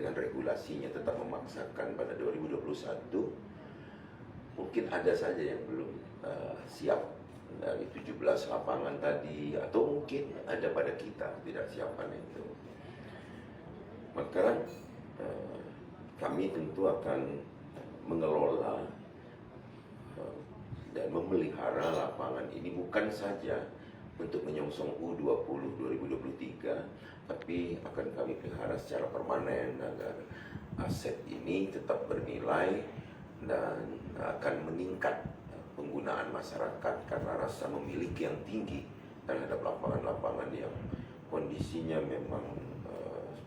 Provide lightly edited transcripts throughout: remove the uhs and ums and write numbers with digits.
dengan regulasinya tetap memaksakan pada 2021, mungkin ada saja yang belum siap dari 17 lapangan tadi, atau mungkin ada pada kita tidak siapan itu. Maka kami tentu akan mengelola dan memelihara lapangan ini bukan saja untuk menyongsong U20 2023, tapi akan kami pelihara secara permanen agar aset ini tetap bernilai dan akan meningkat penggunaan masyarakat karena rasa memiliki yang tinggi terhadap lapangan-lapangan yang kondisinya memang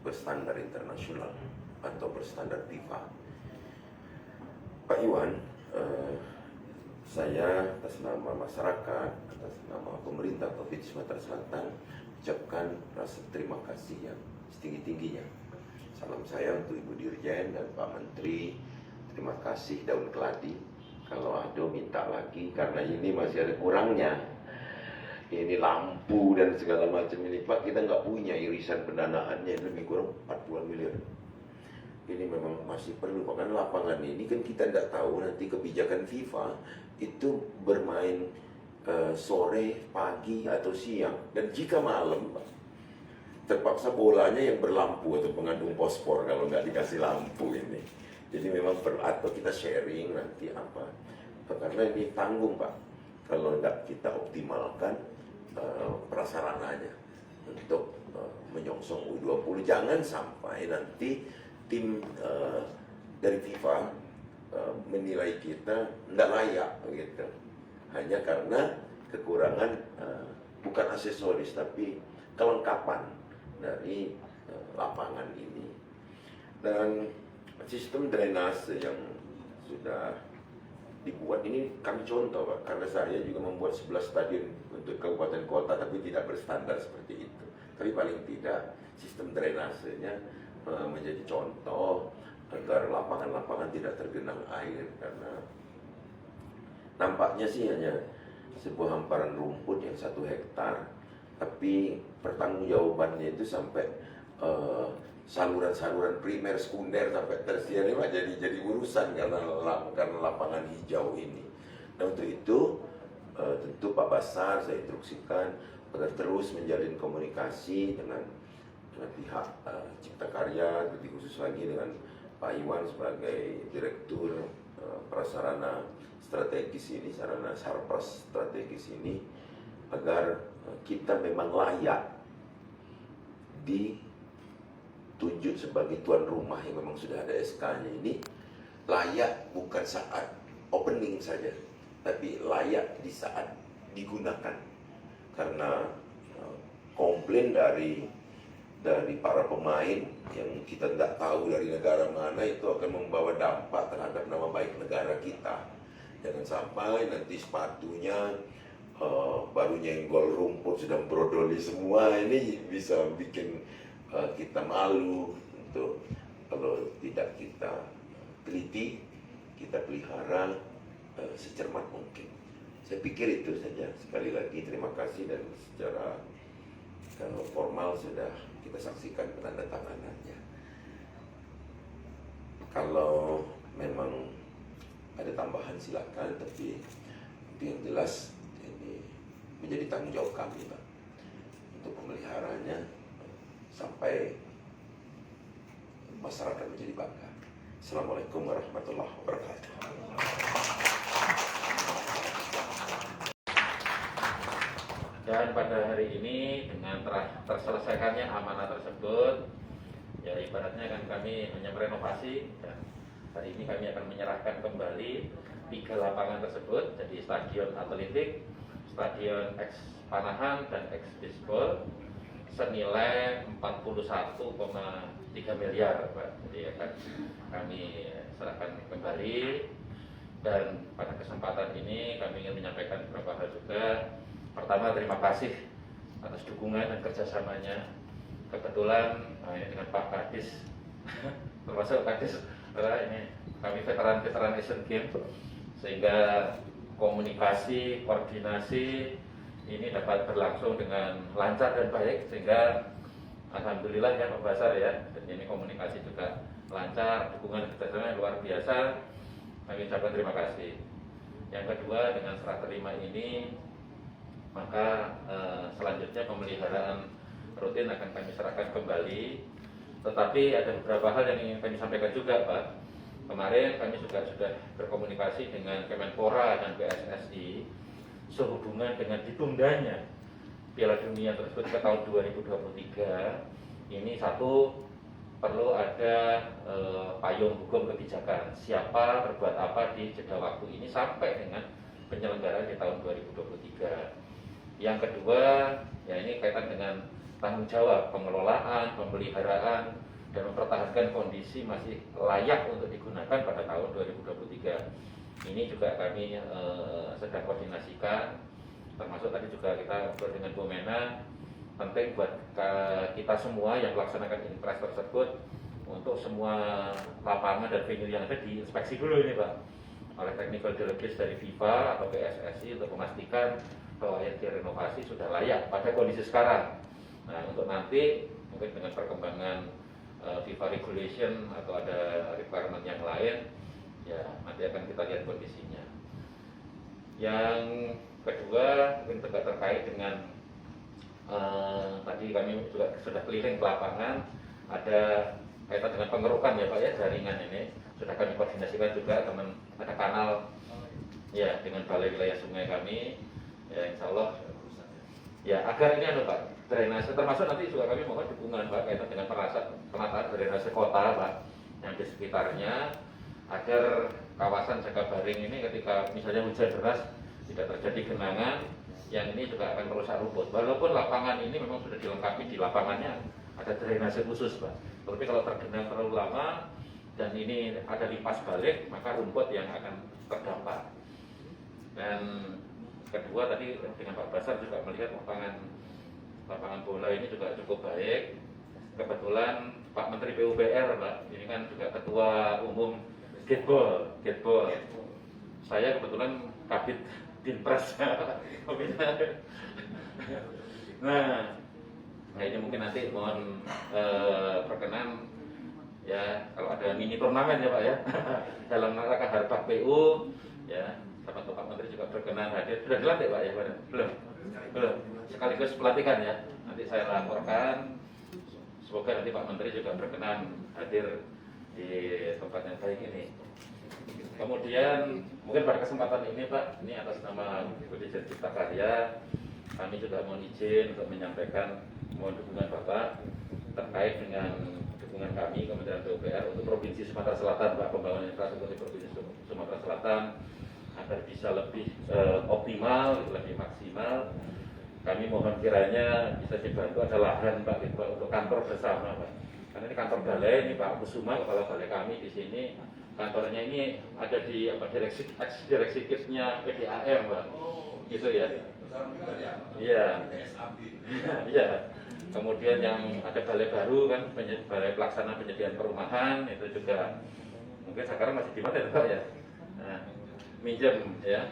berstandar internasional atau berstandar FIFA. Pak Iwan, saya atas nama masyarakat, atas nama pemerintah Provinsi Sumatera Selatan ucapkan rasa terima kasih yang setinggi-tingginya. Salam saya untuk Ibu Dirjen dan Pak Menteri. Terima kasih daun keladi. Kalau ada minta lagi karena ini masih ada kurangnya. Ini lampu dan segala macam ini Pak, kita nggak punya irisan pendanaannya lebih kurang 40 miliar. Ini memang masih perlu, karena lapangan ini kan kita tidak tahu nanti kebijakan FIFA itu bermain sore, pagi atau siang, dan jika malam Pak, terpaksa bolanya yang berlampu atau pengandung fosfor kalau nggak dikasih lampu ini. Jadi memang perlu, atau kita sharing nanti apa, karena ini tanggung Pak kalau nggak kita optimalkan prasarananya untuk menyongsong U20. Jangan sampai nanti tim dari FIFA menilai kita tidak layak gitu, hanya karena kekurangan bukan aksesoris tapi kelengkapan dari lapangan ini. Dan sistem drainase yang sudah dibuat ini kami contoh Pak, karena saya juga membuat 11 stadion untuk kabupaten kota tapi tidak berstandar seperti itu. Tapi paling tidak sistem drainasenya menjadi contoh agar lapangan-lapangan tidak tergenang air, karena nampaknya sih hanya sebuah hamparan rumput yang 1 hektar, tapi pertanggungjawabannya itu sampai saluran-saluran primer, sekunder sampai tersier ini jadi urusan karena lapangan hijau ini. Nah untuk itu tentu Pak Basar saya instruksikan agar terus menjalin komunikasi dengan pihak Cipta Karya, lebih khusus lagi dengan Pak Iwan sebagai Direktur Prasarana Strategis ini, sarana sarpras strategis ini, agar kita memang layak ditunjuk sebagai tuan rumah yang memang sudah ada SK-nya ini. Layak bukan saat opening saja, tapi layak di saat digunakan. Karena komplain dari para pemain yang kita tidak tahu dari negara mana itu akan membawa dampak terhadap nama baik negara kita. Jangan sampai nanti sepatunya baru nyenggol rumput sudah brodoli semua, ini bisa bikin kita malu. Untuk kalau tidak kita teliti, kita pelihara secermat mungkin. Saya pikir itu saja. Sekali lagi terima kasih, dan secara formal sudah kita saksikan penandatanganannya. Kalau memang ada tambahan silakan, tapi yang jelas ini menjadi tanggung jawab kami Pak untuk memeliharanya sampai masyarakat menjadi bangga. Assalamualaikum warahmatullahi wabarakatuh. Dan pada hari ini dengan terselesaikannya amanah tersebut, ya ibaratnya kan kami hanya merenovasi, dan hari ini kami akan menyerahkan kembali 3 lapangan tersebut, jadi stadion atletik, stadion eks panahan dan eks bisbol, senilai 41,3 miliar Pak. Jadi akan kami serahkan kembali. Dan pada kesempatan ini kami ingin menyampaikan beberapa hal juga. Pertama, terima kasih atas dukungan dan kerjasamanya. Kebetulan ini dengan Pak Kadis, termasuk Kadis, ini kami veteran Asian Games, sehingga komunikasi, koordinasi ini dapat berlangsung dengan lancar dan baik, sehingga alhamdulillah ya Pak Basar ya, dan ini komunikasi juga lancar, dukungan kerjasama yang luar biasa. Kami ucapkan terima kasih. Yang kedua, dengan serah terima ini, maka selanjutnya pemeliharaan rutin akan kami serahkan kembali. Tetapi ada beberapa hal yang ingin kami sampaikan juga, Pak. Kemarin kami juga sudah berkomunikasi dengan Kemenpora dan PSSI sehubungan dengan ditundanya Piala Dunia tersebut ke tahun 2023. Ini satu, perlu ada payung hukum kebijakan. Siapa berbuat apa di jeda waktu ini sampai dengan penyelenggaraan di tahun 2023. Yang kedua, ya ini kaitan dengan tanggung jawab pengelolaan, pemeliharaan, dan mempertahankan kondisi masih layak untuk digunakan pada tahun 2023. Ini juga kami sedang koordinasikan, termasuk tadi juga kita ngobrol dengan Bu Mena, penting buat kita semua yang melaksanakan impres tersebut untuk semua lapangan dan venue yang ada diinspeksi dulu ini Pak oleh technical delegates dari FIFA atau PSSI untuk memastikan bahwa yang direnovasi sudah layak pada kondisi sekarang. Nah, untuk nanti mungkin dengan perkembangan FIFA regulation atau ada requirement yang lain, ya nanti akan kita lihat kondisinya. Yang kedua mungkin juga terkait dengan tadi kami juga sudah keliling ke lapangan, ada kaitan dengan pengerukan ya Pak ya, jaringan ini sudah kami koordinasikan juga teman, ada kanal ya dengan balai wilayah sungai kami, ya insya Allah ya agar ini ada Pak drainase, termasuk nanti juga kami mohon dukungan Pak kaitan dengan penataan drainase kota Pak yang di sekitarnya, agar kawasan Jakabaring ini ketika misalnya hujan deras tidak terjadi genangan yang ini juga akan merusak rumput. Walaupun lapangan ini memang sudah dilengkapi, di lapangannya ada drainase khusus Pak, tapi kalau tergenang terlalu lama dan ini ada lipas balik, maka rumput yang akan terdampak. Dan kedua tadi dengan Pak Basar juga melihat lapangan bola ini juga cukup baik. Kebetulan Pak Menteri PUPR Pak, ini kan juga ketua umum Gateball. Saya kebetulan kabit Dinpres. Nah ini mungkin nanti mohon perkenan ya kalau ada mini turnamen ya Pak ya dalam rangka Harpak PU ya, sama Pak Menteri juga berkenan hadir. Sudah dilantik Pak ya? Belum? Sekaligus pelatihan ya. Nanti saya laporkan. Semoga nanti Pak Menteri juga berkenan hadir di tempat yang baik ini. Kemudian mungkin pada kesempatan ini Pak, ini atas nama Dirjen Cipta Karya, kami juga mohon izin untuk menyampaikan mohon dukungan Bapak terkait dengan dukungan kami Kementerian PUPR untuk Provinsi Sumatera Selatan Pak, pembangunan infrastruktur di Provinsi Sumatera Selatan agar bisa lebih optimal, lebih maksimal. Kami mohon kiranya bisa dibantu ada lahan Pak gitu, Pak, untuk kantor bersama Pak. Karena ini kantor balai, ini Pak Kusuma kepala balai kami di sini. Kantornya ini ada di direksi kitnya PDAM Pak. Gitu ya. Iya. Iya. Kemudian yang ada balai baru kan, balai pelaksana penyediaan perumahan itu juga mungkin sekarang masih di mana ya Pak ya? Nah, minjem ya,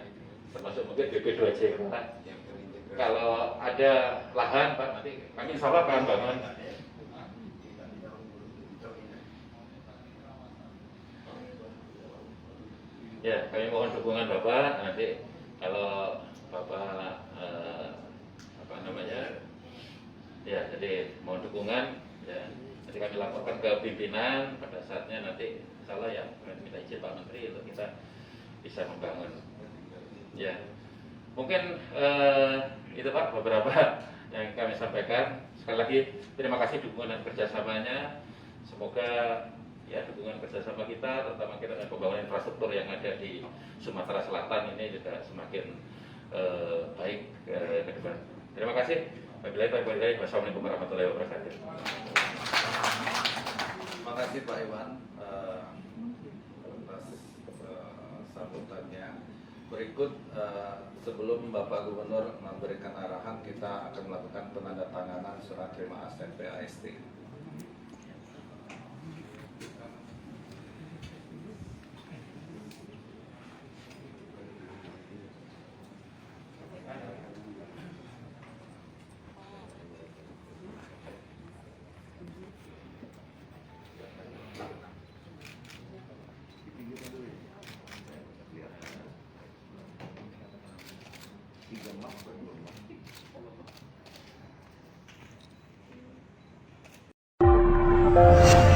termasuk mungkin BP2J Pak. Kalau ada lahan Pak, nanti kami insya Allah akan bangun. Ya, kami mohon dukungan Bapak. Nanti kalau Bapak apa namanya, ya jadi mohon dukungan. Ya, nanti kami laporkan ke pimpinan pada saatnya nanti insya Allah ya kami minta izin Pak Menteri untuk kita bisa membangun. Ya, mungkin itu Pak beberapa yang kami sampaikan. Sekali lagi terima kasih dukungan dan kerjasamanya. Semoga ya dukungan kerjasama kita, terutama kita dengan pembangunan infrastruktur yang ada di Sumatera Selatan ini juga semakin baik ke depan. Terima kasih. Wassalamualaikum warahmatullahi wabarakatuh. Terima kasih Pak Iwan atas sambutannya. Berikut sebelum Bapak Gubernur memberikan arahan, kita akan melakukan penandatanganan surat terima aset PAST. 2006.